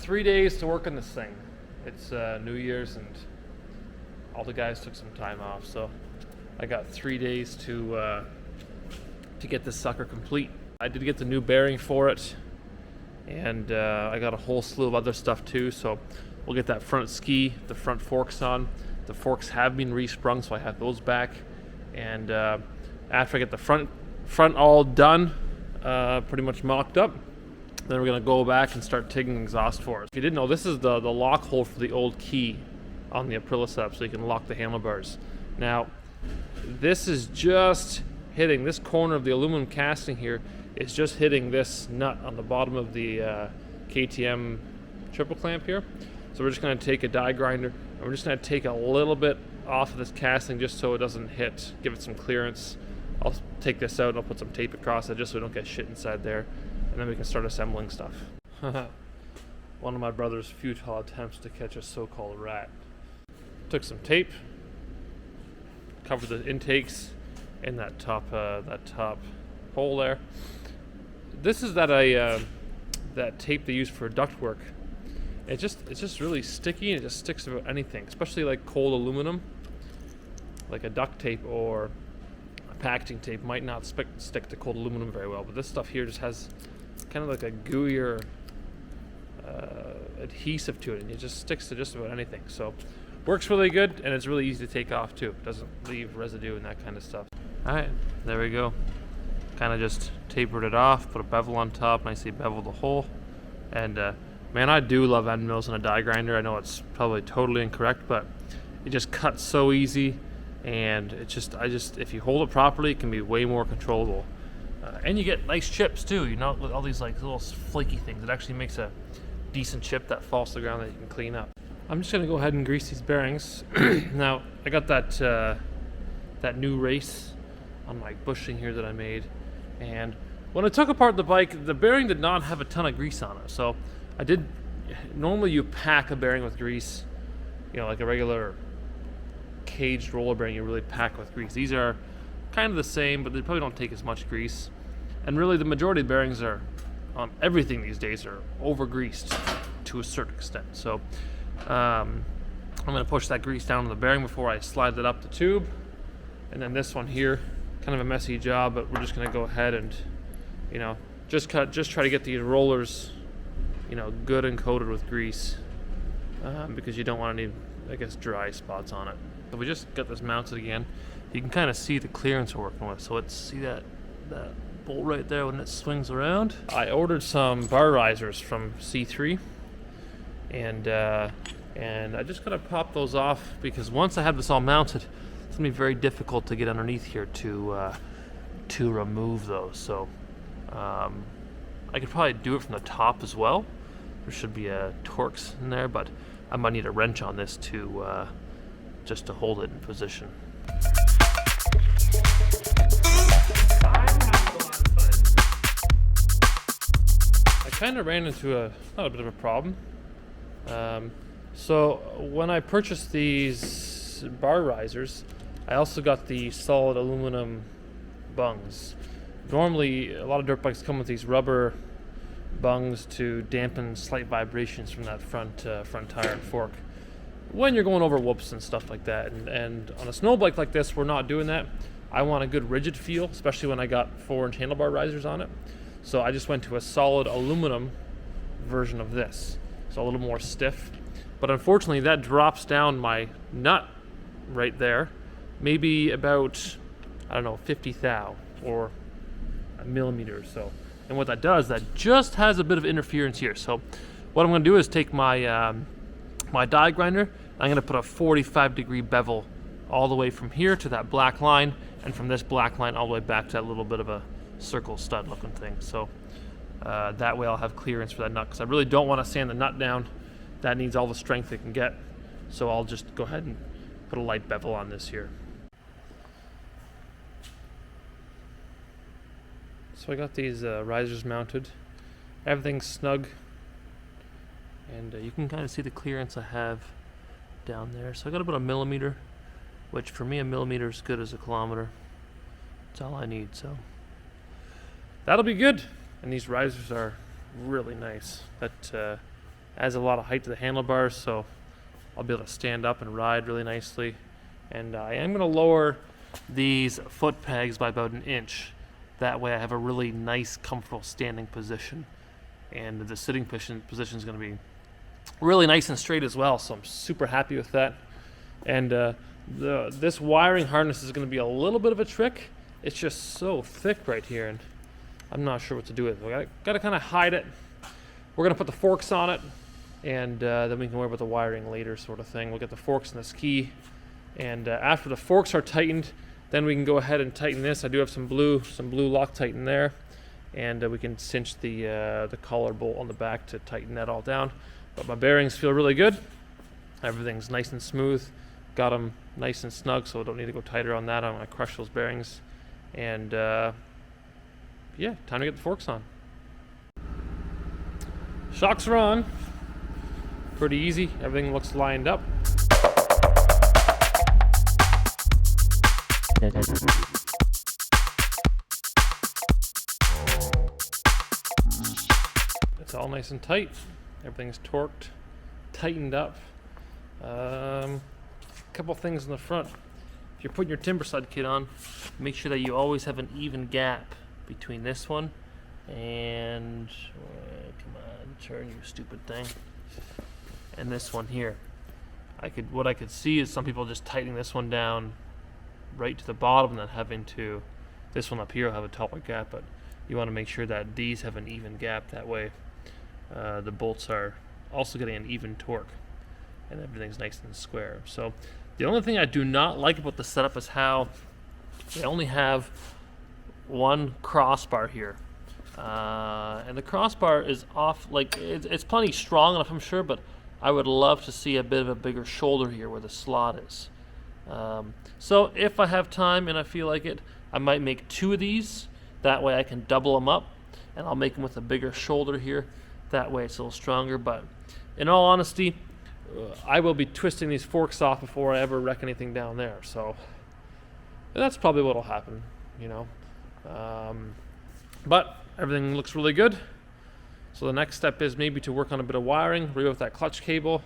3 days to work on this thing. It's New Year's and all the guys took some time off, so I got 3 days to get this sucker complete. I did get the new bearing for it, and I got a whole slew of other stuff too, so we'll get that front ski, the front forks on. The forks have been resprung, so I have those back, and after I get the front all done, pretty much mocked up, then we're gonna go back and start taking exhaust for it. If you didn't know, this is the lock hole for the old key on the Aprilia setup, so you can lock the handlebars. Now, this is just hitting this corner of the aluminum casting here. Is just hitting this nut on the bottom of the KTM triple clamp here. So we're just gonna take a die grinder and we're just gonna take a little bit off of this casting just so it doesn't hit, give it some clearance. I'll take this out and I'll put some tape across it just so we don't get shit inside there, and then we can start assembling stuff. One of my brother's futile attempts to catch a so-called rat. Took some tape, covered the intakes in that top hole there. This is that tape they use for ductwork. It's just really sticky, and it just sticks to anything, especially like cold aluminum. Like a duct tape or a packaging tape might not stick to cold aluminum very well, but this stuff here just has kind of like a gooier adhesive to it, and it just sticks to just about anything. So works really good, and it's really easy to take off too. Doesn't leave residue and that kind of stuff. All right, there we go. Kind of just tapered it off, put a bevel on top, nicely beveled the hole, and man, I do love end mills in a die grinder. I know it's probably totally incorrect, but it just cuts so easy, and if you hold it properly, it can be way more controllable, and you get nice chips too. You know, with all these like little flaky things, it actually makes a decent chip that falls to the ground that you can clean up. I'm just gonna go ahead and grease these bearings. Now I got that new race on my bushing here that I made. And when I took apart the bike, the bearing did not have a ton of grease on it. So normally you pack a bearing with grease, you know, like a regular caged roller bearing, you really pack with grease. These are kind of the same, but they probably don't take as much grease. And really the majority of bearings are, on everything these days, are over greased to a certain extent. So I'm gonna push that grease down on the bearing before I slide it up the tube. And then this one here, kind of a messy job, but we're just going to go ahead and, you know, just try to get these rollers, you know, good and coated with grease, because you don't want any, I guess, dry spots on it. So we just got this mounted again. You can kind of see the clearance we're working with. So let's see that bolt right there when it swings around. I ordered some bar risers from C3, and I just gotta pop those off, because once I have this all mounted, it's gonna be very difficult to get underneath here to remove those. So I could probably do it from the top as well. There should be a Torx in there, but I might need a wrench on this to just to hold it in position. I kind of ran into a bit of a problem. So when I purchased these bar risers, I also got the solid aluminum bungs. Normally, a lot of dirt bikes come with these rubber bungs to dampen slight vibrations from that front tire and fork when you're going over whoops and stuff like that. And on a snow bike like this, we're not doing that. I want a good rigid feel, especially when I got 4-inch handlebar risers on it. So I just went to a solid aluminum version of this, so a little more stiff. But unfortunately, that drops down my nut right there, maybe about, I don't know, 50 thou or a millimeter or so. And what that does, that just has a bit of interference here. So what I'm going to do is take my my die grinder. I'm going to put a 45-degree bevel all the way from here to that black line, and from this black line all the way back to that little bit of a circle stud looking thing. So that way I'll have clearance for that nut, because I really don't want to sand the nut down. That needs all the strength it can get. So I'll just go ahead and put a light bevel on this here. So I got these risers mounted. Everything's snug, and you can kind of see the clearance I have down there. So I got about a millimeter, which for me a millimeter is good as a kilometer. That's all I need. So that'll be good. And these risers are really nice. That adds a lot of height to the handlebars, so I'll be able to stand up and ride really nicely. And I am going to lower these foot pegs by about an inch. That way I have a really nice, comfortable standing position. And the sitting position is going to be really nice and straight as well, so I'm super happy with that. And this wiring harness is going to be a little bit of a trick. It's just so thick right here, and I'm not sure what to do with it. I got to kind of hide it. We're going to put the forks on it, and then we can worry about the wiring later, sort of thing. We'll get the forks in this key, and after the forks are tightened, then we can go ahead and tighten this. I do have some blue Loctite in there, and we can cinch the collar bolt on the back to tighten that all down. But my bearings feel really good. Everything's nice and smooth. Got them nice and snug, so I don't need to go tighter on that. I'm going to crush those bearings. And yeah, time to get the forks on. Shocks are on. Pretty easy. Everything looks lined up. It's all nice and tight. Everything's torqued, tightened up. Couple things in the front. If you're putting your Timbersled kit on, make sure that you always have an even gap between this one and come on, turn, you stupid thing, and this one here. What I could see is some people just tightening this one down right to the bottom and then having to, this one up here will have a taller gap, but you want to make sure that these have an even gap. That way the bolts are also getting an even torque and everything's nice and square. So the only thing I do not like about the setup is how they only have one crossbar here. And the crossbar is off, like it's plenty strong enough, I'm sure, but I would love to see a bit of a bigger shoulder here where the slot is. So if I have time and I feel like it, I might make two of these. That way I can double them up, and I'll make them with a bigger shoulder here. That way it's a little stronger. But in all honesty, I will be twisting these forks off before I ever wreck anything down there. So that's probably what will happen, you know. But everything looks really good. So the next step is maybe to work on a bit of wiring, remove that clutch cable,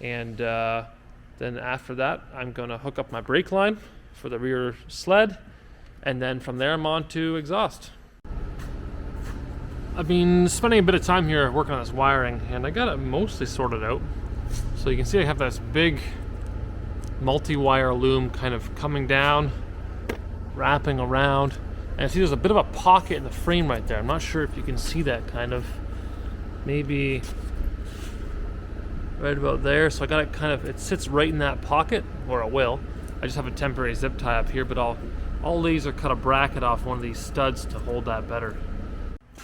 and then after that I'm going to hook up my brake line for the rear sled, and then from there I'm on to exhaust. I've been spending a bit of time here working on this wiring, and I got it mostly sorted out. So you can see I have this big multi-wire loom kind of coming down, wrapping around, and I see there's a bit of a pocket in the frame right there. I'm not sure if you can see that, kind of maybe right about there. So I got it kind of, it sits right in that pocket, or it will. I just have a temporary zip tie up here, but I'll laser cut a bracket off one of these studs to hold that better.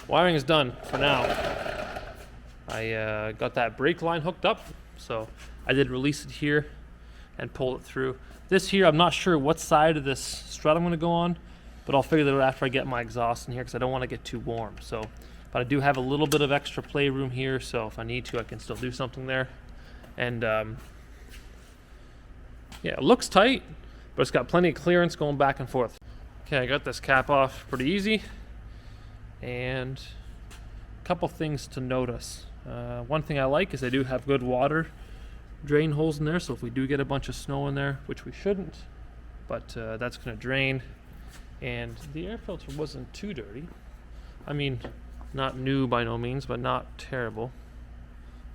Wiring is done for now. I got that brake line hooked up, so I did release it here and pull it through. This here, I'm not sure what side of this strut I'm going to go on, but I'll figure that out after I get my exhaust in here, because I don't want to get too warm. So, but I do have a little bit of extra playroom here, so if I need to, I can still do something there. And yeah, it looks tight, but it's got plenty of clearance going back and forth. Okay, I got this cap off pretty easy. And a couple things to notice. One thing I like is they do have good water drain holes in there, so if we do get a bunch of snow in there, which we shouldn't, but that's going to drain. And the air filter wasn't too dirty. I mean, not new by no means, but not terrible.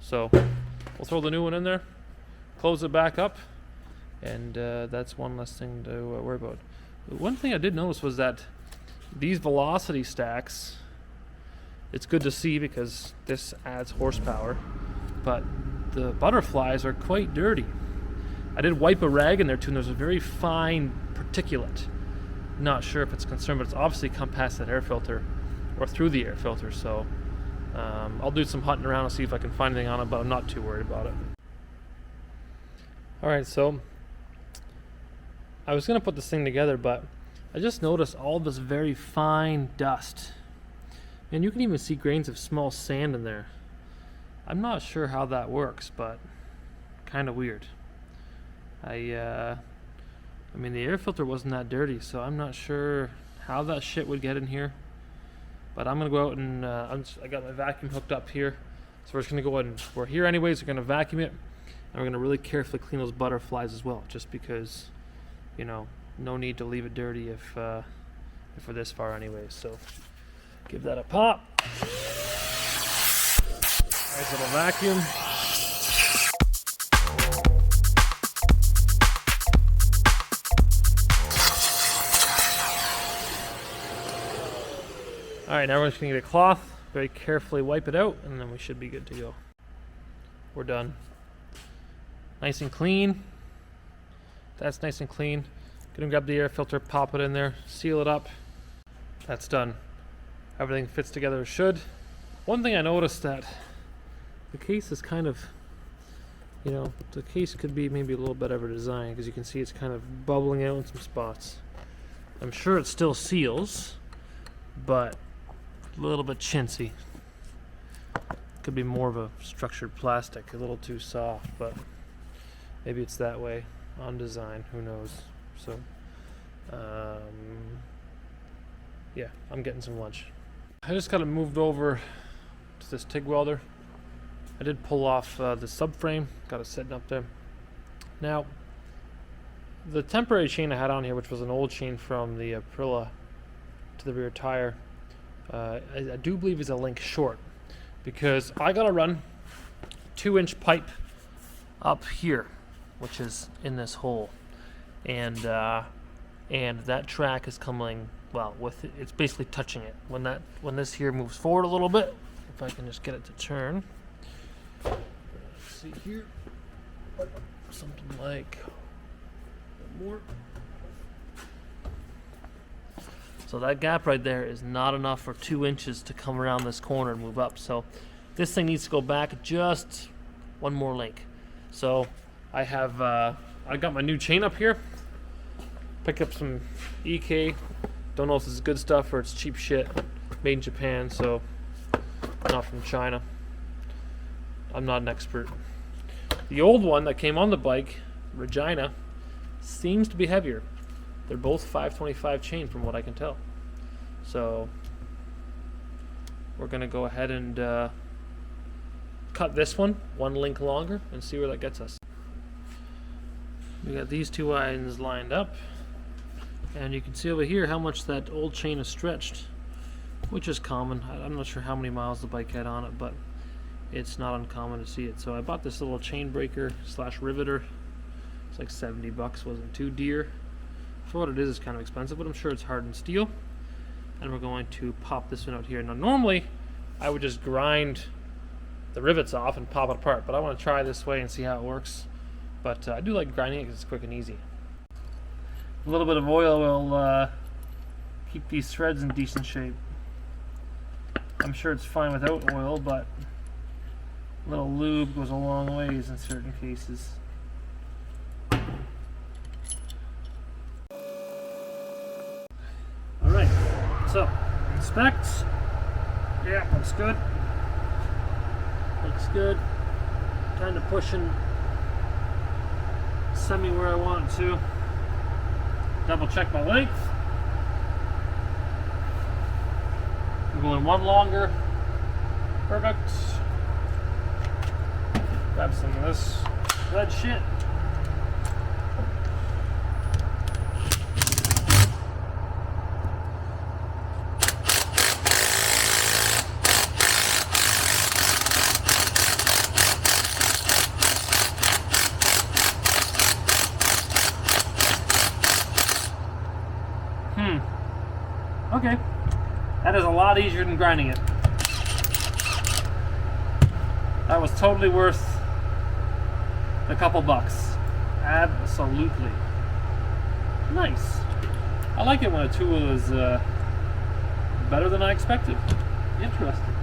So we'll throw the new one in there, close it back up, and that's one less thing to worry about. One thing I did notice was that these velocity stacks, it's good to see because this adds horsepower, but the butterflies are quite dirty. I did wipe a rag in there too, and there's a very fine particulate. Not sure if it's a concern, but it's obviously come past that air filter or through the air filter, so I'll do some hunting around and see if I can find anything on it, but I'm not too worried about it. Alright, so I was going to put this thing together, but I just noticed all this very fine dust, and you can even see grains of small sand in there. I'm not sure how that works, but kind of weird. I mean, the air filter wasn't that dirty, so I'm not sure how that shit would get in here. But I'm gonna go out and I got my vacuum hooked up here. So we're just gonna go ahead and, we're here anyways, we're gonna vacuum it, and we're gonna really carefully clean those butterflies as well, just because, you know, no need to leave it dirty if we're this far anyways. So give that a pop. Nice little vacuum. Alright, now we're just going to get a cloth, very carefully wipe it out, and then we should be good to go. We're done. Nice and clean. That's nice and clean. Gonna grab the air filter, pop it in there, seal it up. That's done. Everything fits together as should. One thing I noticed, that the case is kind of, you know, the case could be maybe a little better of a design, because you can see it's kind of bubbling out in some spots. I'm sure it still seals, but a little bit chintzy. Could be more of a structured plastic, a little too soft, but maybe it's that way on design, who knows. So yeah, I'm getting some lunch. I just got it moved over to this TIG welder. I did pull off the subframe, got it sitting up there. Now, the temporary chain I had on here, which was an old chain from the Aprilia to the rear tire, I do believe is a link short, because I gotta run 2-inch pipe up here, which is in this hole, and that track is coming, well, with it, it's basically touching it. When this here moves forward a little bit, if I can just get it to turn. Let's see here, something like more. So that gap right there is not enough for 2 inches to come around this corner and move up. So this thing needs to go back just one more link. So I have, I got my new chain up here. Picked up some EK. Don't know if this is good stuff or it's cheap shit. Made in Japan, so not from China. I'm not an expert. The old one that came on the bike, Regina, seems to be heavier. They're both 525 chain from what I can tell. So we're gonna go ahead and cut this one link longer and see where that gets us. We got these two ends lined up, and you can see over here how much that old chain is stretched, which is common. I'm not sure how many miles the bike had on it, but it's not uncommon to see it. So I bought this little chain breaker slash riveter. It's like 70 bucks, wasn't too dear. For what it is, it's kind of expensive, but I'm sure it's hardened steel. And we're going to pop this one out here. Now normally I would just grind the rivets off and pop it apart, but I want to try this way and see how it works. But I do like grinding it because it's quick and easy. A little bit of oil will keep these threads in decent shape. I'm sure it's fine without oil, but a little lube goes a long ways in certain cases. Alright, so inspect. Yeah, looks good. Looks good. Kind of pushing semi where I want it to. Double check my length. I'm going one longer. Perfect. Grab some of this red shit. Okay, that is a lot easier than grinding it. That was totally worth a couple bucks. Absolutely. Nice. I like it when a tool is better than I expected. Interesting.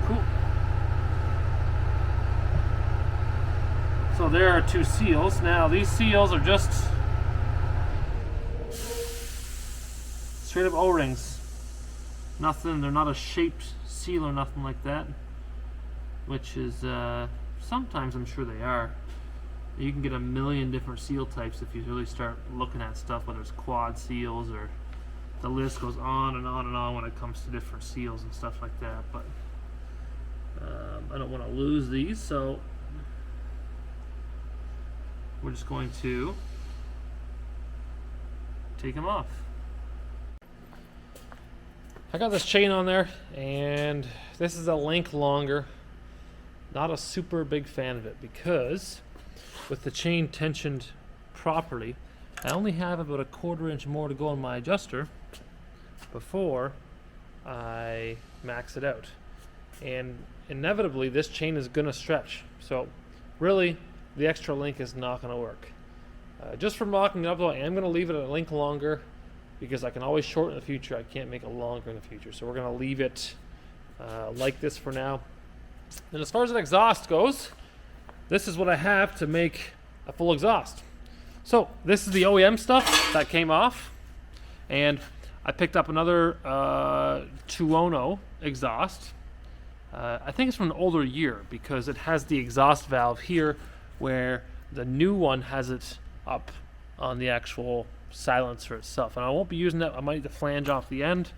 Cool. So there are two seals. Now these seals are just straight up O-rings. Nothing, they're not a shaped seal or nothing like that, which is sometimes I'm sure they are. You can get a million different seal types if you really start looking at stuff, whether it's quad seals, or the list goes on and on and on when it comes to different seals and stuff like that. But I don't want to lose these, so we're just going to take them off. I got this chain on there, and this is a link longer. Not a super big fan of it because with the chain tensioned properly, I only have about a 1/4 inch more to go on my adjuster before I max it out. And inevitably this chain is going to stretch. So really the extra link is not going to work. Just for mocking it up though, I am going to leave it a link longer because I can always shorten in the future. I can't make it longer in the future. So we're going to leave it like this for now. And as far as an exhaust goes, this is what I have to make a full exhaust. So this is the OEM stuff that came off, and I picked up another 2.0 exhaust. I think it's from an older year because it has the exhaust valve here where the new one has it up on the actual silencer itself. And I won't be using it. I might need to flange off the end.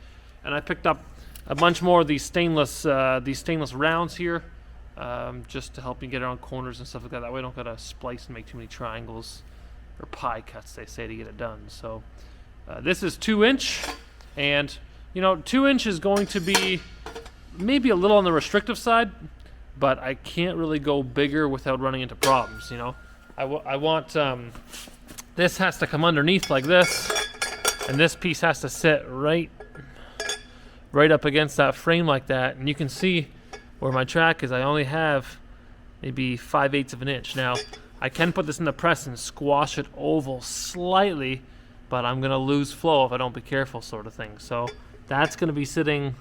And I picked up a bunch more of these stainless rounds here, just to help me get around corners and stuff like that. That way I don't gotta splice and make too many triangles or pie cuts, they say, to get it done. So this is 2-inch, and 2-inch is going to be maybe a little on the restrictive side, but I can't really go bigger without running into problems. I want this has to come underneath like this, and this piece has to sit right up against that frame like that. And you can see where my track is. I only have maybe 5/8 of an inch. Now I can put this in the press and squash it oval slightly, but I'm gonna lose flow if I don't be careful, sort of thing. So that's gonna be sitting,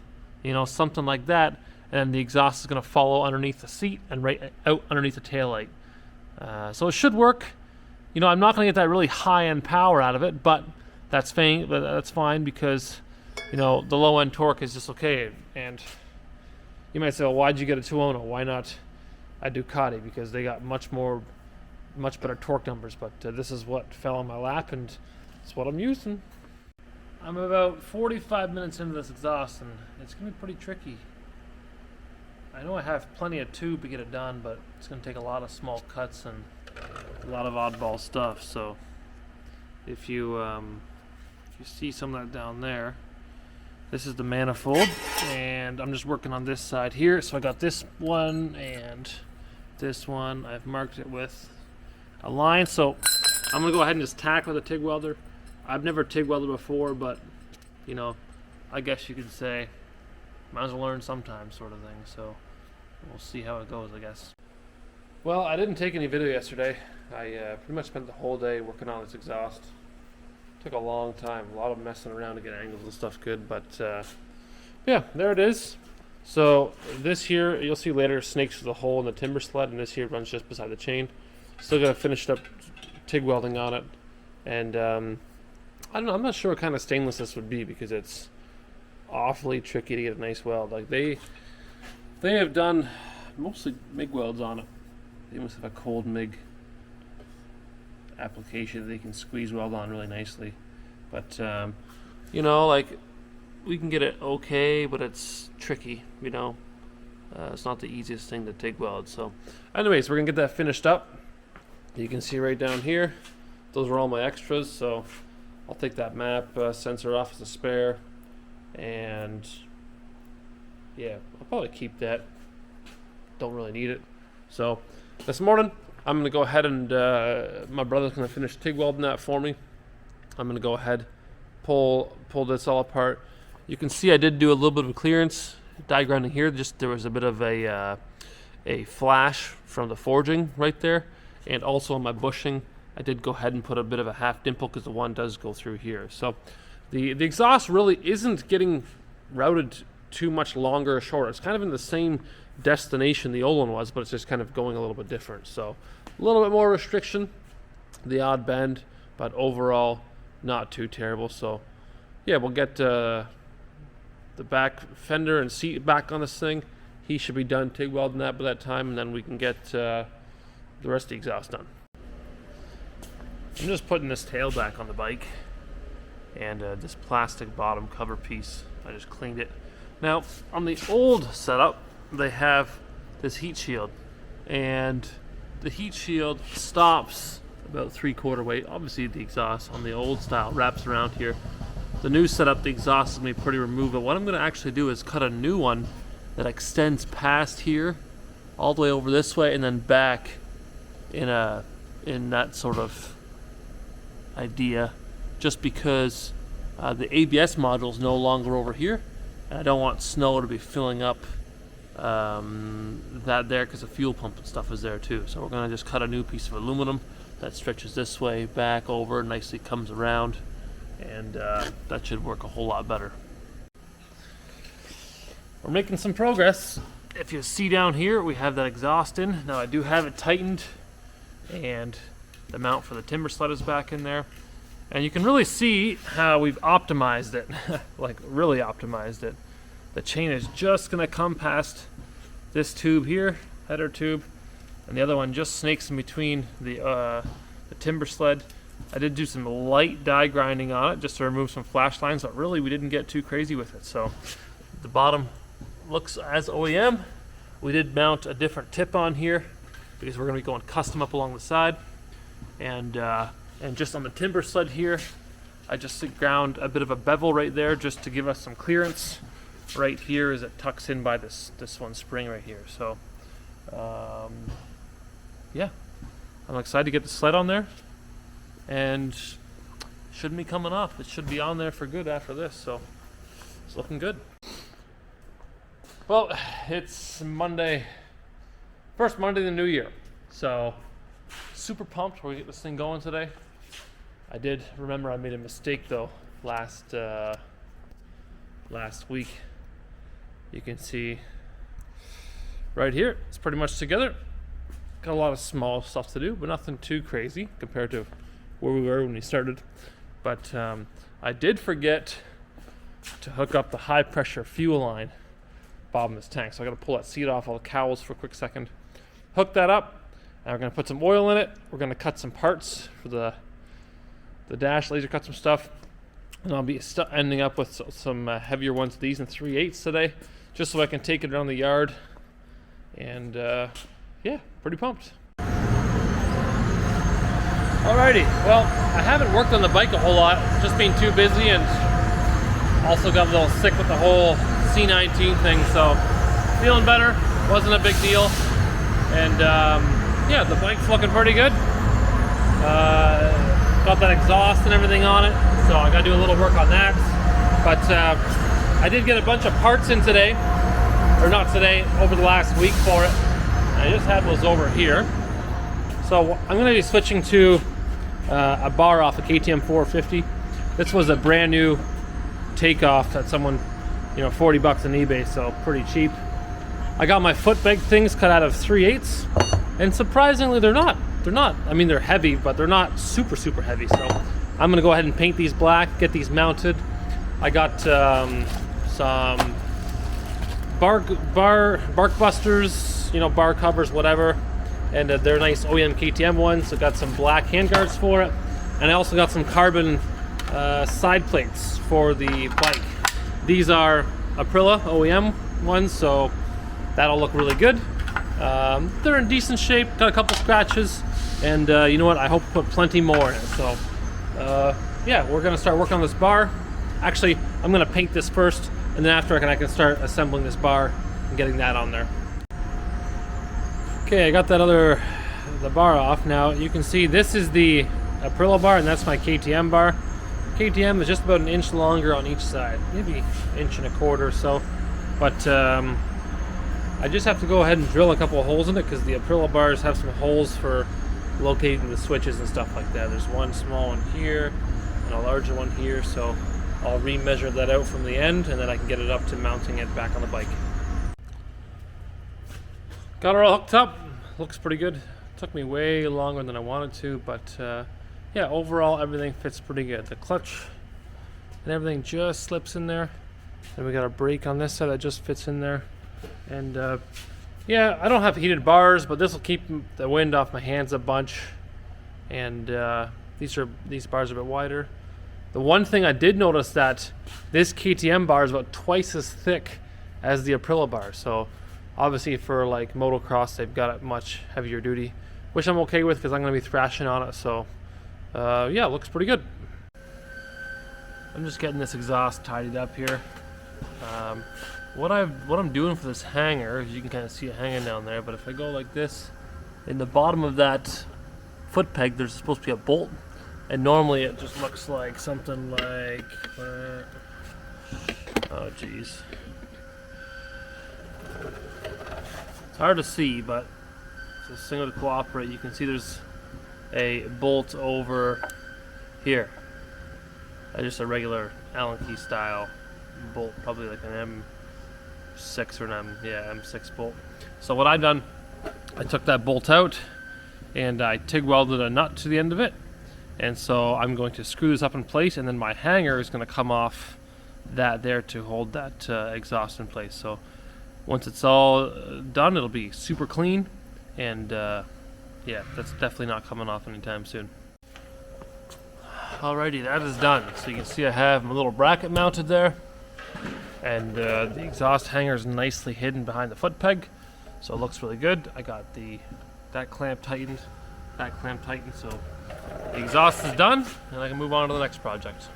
something like that, and the exhaust is gonna follow underneath the seat and right out underneath the taillight. So it should work. I'm not gonna get that really high-end power out of it, but that's fine because the low-end torque is just okay. And you might say, well, why'd you get a 2.0? Why not a Ducati? Because they got much better torque numbers. But this is what fell on my lap, and it's what I'm using. I'm about 45 minutes into this exhaust, and it's going to be pretty tricky. I know I have plenty of tube to get it done, but it's going to take a lot of small cuts and a lot of oddball stuff. So if you see some of that down there, this is the manifold, and I'm just working on this side here. So I got this one and this one. I've marked it with a line. So I'm gonna go ahead and just tack with a TIG welder. I've never TIG welded before, but I guess you could say might as well learn sometime, sort of thing. So we'll see how it goes, I guess. Well, I didn't take any video yesterday. I pretty much spent the whole day working on this exhaust. Took a long time, a lot of messing around to get angles and stuff good, but yeah, there it is. So this here, you'll see later, snakes through the hole in the Timbersled, and this here runs just beside the chain. Still got to finish up TIG welding on it, and I don't know, I'm not sure what kind of stainless this would be because it's awfully tricky to get a nice weld. Like they have done mostly MIG welds on it. They must have a cold MIG application that they can squeeze weld on really nicely, but like we can get it okay, but it's tricky. It's not the easiest thing to TIG weld. So anyways, we're gonna get that finished up. You can see right down here, those are all my extras, so I'll take that map sensor off as a spare, and yeah, I'll probably keep that. Don't really need it. So this morning I'm going to go ahead and my brother's going to finish TIG welding that for me. I'm going to go ahead, pull this all apart. You can see I did do a little bit of clearance diagramming here. Just there was a bit of a flash from the forging right there, and also on my bushing I did go ahead and put a bit of a half dimple because the one does go through here. So the exhaust really isn't getting routed too much longer or shorter. It's kind of in the same destination the old one was, but it's just kind of going a little bit different. So a little bit more restriction, the odd bend, but overall not too terrible. So yeah, we'll get the back fender and seat back on this thing. He should be done TIG welding that by that time, and then we can get the rest of the exhaust done. I'm just putting this tail back on the bike, and this plastic bottom cover piece, I just cleaned it. Now on the old setup, they have this heat shield, and the heat shield stops about 3/4 weight. Obviously the exhaust on the old style wraps around here. The new setup, the exhaust is going to be pretty removed, but what I'm going to actually do is cut a new one that extends past here all the way over this way and then back in that sort of idea, just because the ABS module is no longer over here, and I don't want snow to be filling up that there, because the fuel pump and stuff is there too. So we're going to just cut a new piece of aluminum that stretches this way, back over, nicely comes around, and that should work a whole lot better. We're making some progress. If you see down here, we have that exhaust in. Now I do have it tightened, and the mount for the Timbersled is back in there. And you can really see how we've optimized it, like really optimized it. The chain is just gonna come past this tube here, header tube, and the other one just snakes in between the Timbersled. I did do some light die grinding on it just to remove some flash lines, but really we didn't get too crazy with it. So the bottom looks as OEM. We did mount a different tip on here because we're gonna be going custom up along the side. And just on the Timbersled here, I just ground a bit of a bevel right there just to give us some clearance right here as it tucks in by this one spring right here. So yeah, I'm excited to get the sled on there, and shouldn't be coming off. It should be on there for good after this, so it's looking good. Well, it's Monday, first Monday of the new year, so super pumped we're gonna get this thing going today. I did remember I made a mistake though last week. You can see right here, it's pretty much together. Got a lot of small stuff to do, but nothing too crazy compared to where we were when we started. But I did forget to hook up the high pressure fuel line bottom of this tank. So I gotta pull that seat off all the cowls for a quick second. Hook that up, and we're gonna put some oil in it. We're gonna cut some parts for the dash, laser cut some stuff, and I'll be ending up with some heavier ones of these in 3/8 today, just so I can take it around the yard. And yeah, pretty pumped. Alrighty, well, I haven't worked on the bike a whole lot, just been too busy, and also got a little sick with the whole C19 thing, so feeling better, wasn't a big deal. And yeah, the bike's looking pretty good. Got that exhaust and everything on it, so I gotta do a little work on that. But I did get a bunch of parts in today, or not today, over the last week for it. I just had those over here. So I'm gonna be switching to a bar off a KTM 450. This was a brand new takeoff that someone, $40 on eBay, so pretty cheap. I got my foot peg things cut out of 3/8, and surprisingly they're not. I mean, they're heavy, but they're not super heavy. So I'm gonna go ahead and paint these black, get these mounted. I got some bark busters, bar covers, whatever, and they're nice OEM KTM ones. So got some black handguards for it, and I also got some carbon side plates for the bike. These are Aprilia OEM ones, so that'll look really good. They're in decent shape, got a couple scratches, and you know what, I hope to put plenty more in it. So yeah, we're gonna start working on this bar. Actually, I'm gonna paint this first, and then after I can start assembling this bar and getting that on there. Okay, I got the bar off. Now you can see this is the Aprilia bar, and that's my KTM bar. KTM is just about an inch longer on each side, maybe an inch and a quarter or so. But I just have to go ahead and drill a couple of holes in it, because the Aprilia bars have some holes for locating the switches and stuff like that. There's one small one here and a larger one here, so I'll re-measure that out from the end, and then I can get it up to mounting it back on the bike. Got it all hooked up, looks pretty good. Took me way longer than I wanted to, but yeah, overall everything fits pretty good. The clutch and everything just slips in there. Then we got a brake on this side that just fits in there. And yeah, I don't have heated bars, but this will keep the wind off my hands a bunch. And these bars are a bit wider. The one thing I did notice, that this KTM bar is about twice as thick as the Aprilia bar. So Obviously for like motocross, they've got it much heavier duty, which I'm okay with because I'm going to be thrashing on it. So yeah, it looks pretty good. I'm just getting this exhaust tidied up here. What I'm doing for this hanger is you can kind of see it hanging down there, but if I go like this, in the bottom of that foot peg there's supposed to be a bolt, and normally it just looks like something like oh geez, it's hard to see, but it's a single to cooperate. You can see there's a bolt over here, just a regular Allen key style bolt, probably like an M6 or an M6 bolt. So what I've done, I took that bolt out and I TIG welded a nut to the end of it, and so I'm going to screw this up in place, and then my hanger is going to come off that there to hold that exhaust in place. So once it's all done, it'll be super clean, and yeah, that's definitely not coming off anytime soon. Alrighty, that is done. So you can see I have my little bracket mounted there, and the exhaust hanger is nicely hidden behind the foot peg, so it looks really good. I got that clamp tightened, so the exhaust is done, and I can move on to the next project.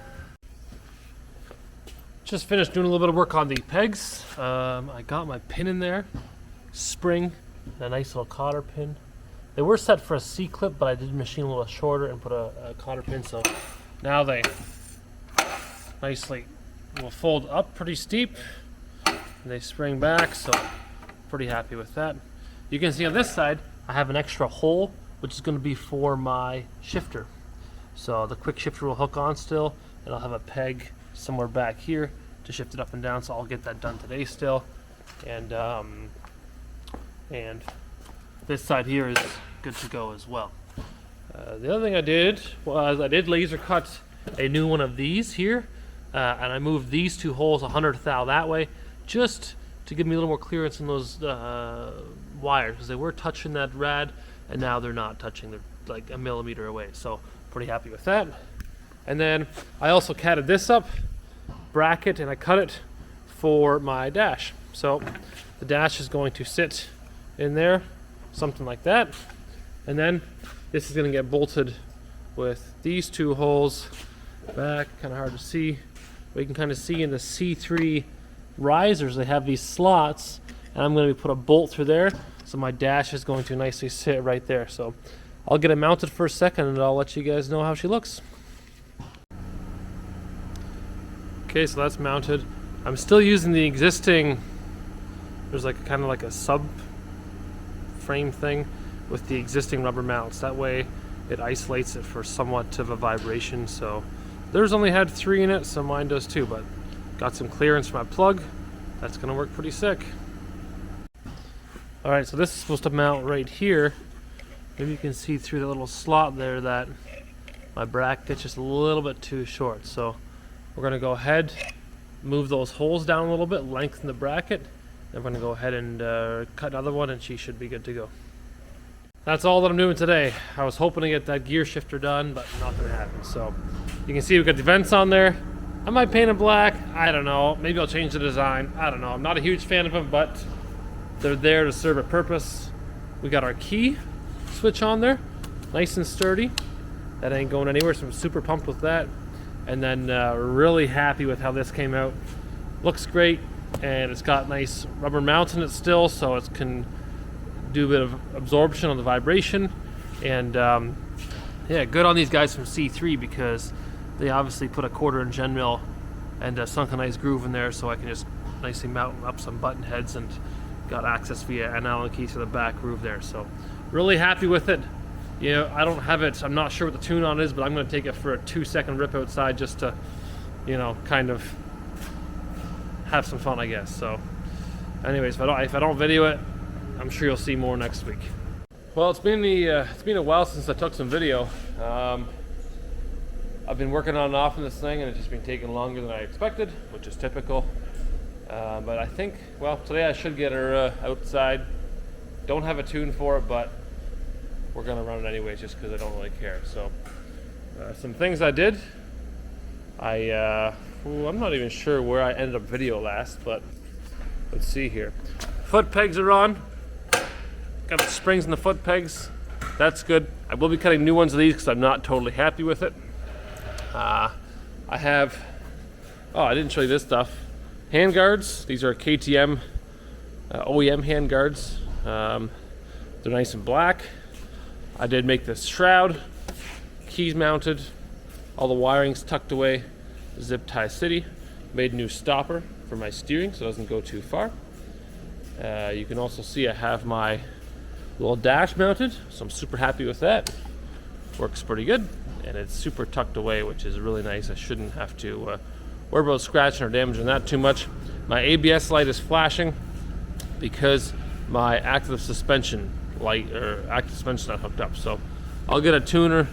Just finished doing a little bit of work on the pegs. I got my pin in there, spring, and a nice little cotter pin. They were set for a C-clip, but I did machine a little shorter and put a cotter pin, so now they nicely will fold up pretty steep, and they spring back, so pretty happy with that. You can see on this side I have an extra hole, which is going to be for my shifter. So the quick shifter will hook on still, and I'll have a peg somewhere back here to shift it up and down, so I'll get that done today still. And this side here is good to go as well. The other thing I did was I did laser cut a new one of these here, and I moved these two holes 100th thou that way, just to give me a little more clearance in those wires, because they were touching that rad, and now they're not touching. They're like a millimeter away, so pretty happy with that. And then I also catted this up bracket, and I cut it for my dash. So the dash is going to sit in there, something like that, and then this is going to get bolted with these two holes back. Kind of hard to see, but you can kind of see in the C3 risers they have these slots, and I'm going to put a bolt through there, so my dash is going to nicely sit right there. So I'll get it mounted for a second, and I'll let you guys know how she looks. Okay, so that's mounted. I'm still using the existing, there's like kind of like a sub frame thing with the existing rubber mounts. That way it isolates it for somewhat of a vibration. So theirs only had 3 in it, so mine does too, but got some clearance for my plug. That's gonna work pretty sick. Alright, so this is supposed to mount right here. Maybe you can see through the little slot there that my bracket's just a little bit too short. So we're gonna go ahead, move those holes down a little bit, lengthen the bracket. Then we're gonna go ahead and cut another one, and she should be good to go. That's all that I'm doing today. I was hoping to get that gear shifter done, but not gonna happen. So you can see we've got the vents on there. I might paint them black, I don't know. Maybe I'll change the design, I don't know. I'm not a huge fan of them, but they're there to serve a purpose. We got our key switch on there, nice and sturdy. That ain't going anywhere, so I'm super pumped with that. And then really happy with how this came out. Looks great, and it's got nice rubber mounts in it still, so it can do a bit of absorption on the vibration. And yeah, good on these guys from C3, because they obviously put a 1/4-inch end mill and sunk a nice groove in there, so I can just nicely mount up some button heads, and got access via an Allen key to the back groove there. So really happy with it. You know, I don't have it, I'm not sure what the tune on is, but I'm going to take it for a 2-second rip outside just to, you know, kind of have some fun, I guess. So anyways, if I don't video it, I'm sure you'll see more next week. Well, it's been a while since I took some video. I've been working on and off in this thing, and it's just been taking longer than I expected, which is typical. But I think, well, today I should get her outside. Don't have a tune for it, but we're gonna run it anyways, just because I don't really care. So some things I did. I'm not even sure where I ended up video last, but let's see here. Foot pegs are on. Got the springs in the foot pegs. That's good. I will be cutting new ones of these because I'm not totally happy with it. I have, oh, I didn't show you this stuff. Hand guards. These are KTM OEM hand guards. They're nice and black. I did make this shroud. Keys mounted. All the wiring's tucked away. Zip tie city. Made a new stopper for my steering so it doesn't go too far. You can also see I have my little dash mounted, so I'm super happy with that. Works pretty good, and it's super tucked away, which is really nice. I shouldn't have to worry about scratching or damaging that too much. My ABS light is flashing because my active suspension light or active suspension not hooked up. So I'll get a tuner,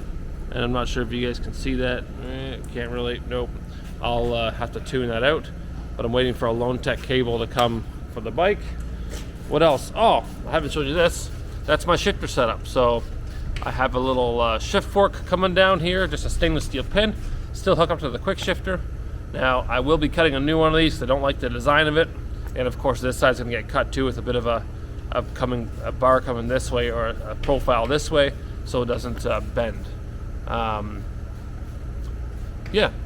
and I'm not sure if you guys can see that. Can't really. Nope. I'll have to tune that out, but I'm waiting for a Lone Tech cable to come for the bike. What else? Oh, I haven't showed you this. That's my shifter setup. So I have a little shift fork coming down here, just a stainless steel pin, still hook up to the quick shifter. Now I will be cutting a new one of these. I don't like the design of it, and of course this side's gonna get cut too with a bit of a bar coming this way or a profile this way, so it doesn't bend.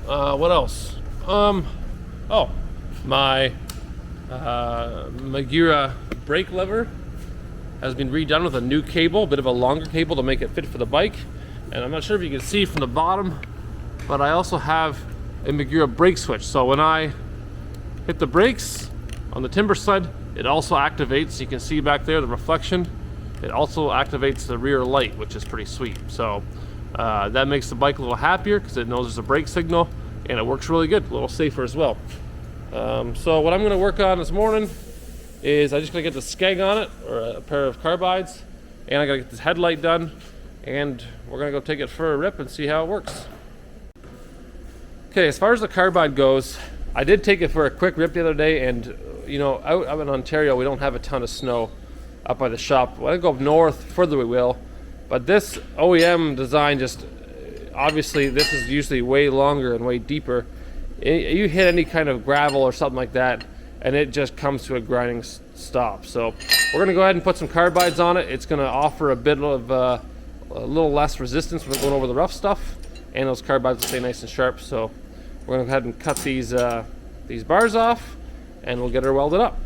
What else? Oh, my Magura brake lever has been redone with a new cable, a bit of a longer cable to make it fit for the bike. And I'm not sure if you can see from the bottom, but I also have a Magura brake switch. So when I hit the brakes on the Timbersled, it also activates. You can see back there the reflection. It also activates the rear light, which is pretty sweet. So that makes the bike a little happier because it knows there's a brake signal, and it works really good, a little safer as well. So what I'm going to work on this morning is I just gotta get the skeg on it, or a pair of carbides, and I gotta get this headlight done, and we're gonna go take it for a rip and see how it works. Okay, as far as the carbide goes, I did take it for a quick rip the other day, and you know, out in Ontario we don't have a ton of snow up by the shop. When I go up north, further we will, but this OEM design just, obviously this is usually way longer and way deeper. You hit any kind of gravel or something like that, and it just comes to a grinding stop. So we're gonna go ahead and put some carbides on it. It's gonna offer a bit of a little less resistance when going over the rough stuff, and those carbides will stay nice and sharp. So we're gonna go ahead and cut these bars off, and we'll get her welded up.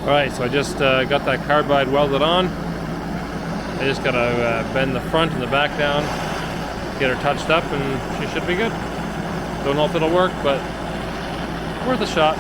Alright, so I just got that carbide welded on. I just gotta bend the front and the back down, get her touched up, and she should be good. Don't know if it'll work, but worth a shot.